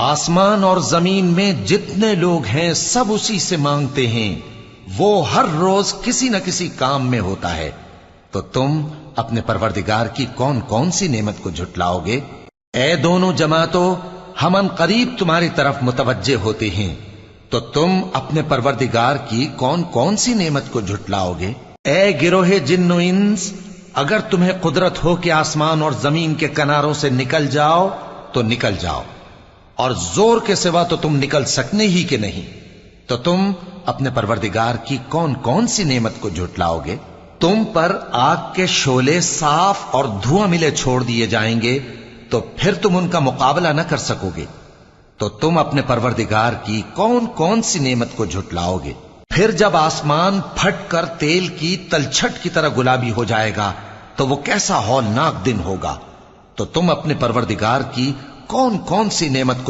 آسمان اور زمین میں جتنے لوگ ہیں سب اسی سے مانگتے ہیں، وہ ہر روز کسی نہ کسی کام میں ہوتا ہے، تو تم اپنے پروردگار کی کون کون سی نعمت کو جھٹلاؤ گے؟ اے دونوں جماعتوں، ہم ان قریب تمہاری طرف متوجہ ہوتے ہیں، تو تم اپنے پروردگار کی کون کون سی نعمت کو جھٹلاؤ گے؟ اے گروہ جن و انس، اگر تمہیں قدرت ہو کہ آسمان اور زمین کے کناروں سے نکل جاؤ تو نکل جاؤ، اور زور کے سوا تو تم نکل سکنے ہی کہ نہیں، تو تم اپنے پروردگار کی کون کون سی نعمت کو جھٹلاؤ گے؟ تم پر آگ کے شعلے صاف اور دھواں ملے چھوڑ دیے جائیں گے، تو پھر تم ان کا مقابلہ نہ کر سکو گے، تو تم اپنے پروردگار کی کون کون سی نعمت کو جھٹلاؤ گے؟ پھر جب آسمان پھٹ کر تیل کی تلچھٹ کی طرح گلابی ہو جائے گا تو وہ کیسا ہولناک دن ہوگا، تو تم اپنے پروردگار کی کون کون سی نعمت کو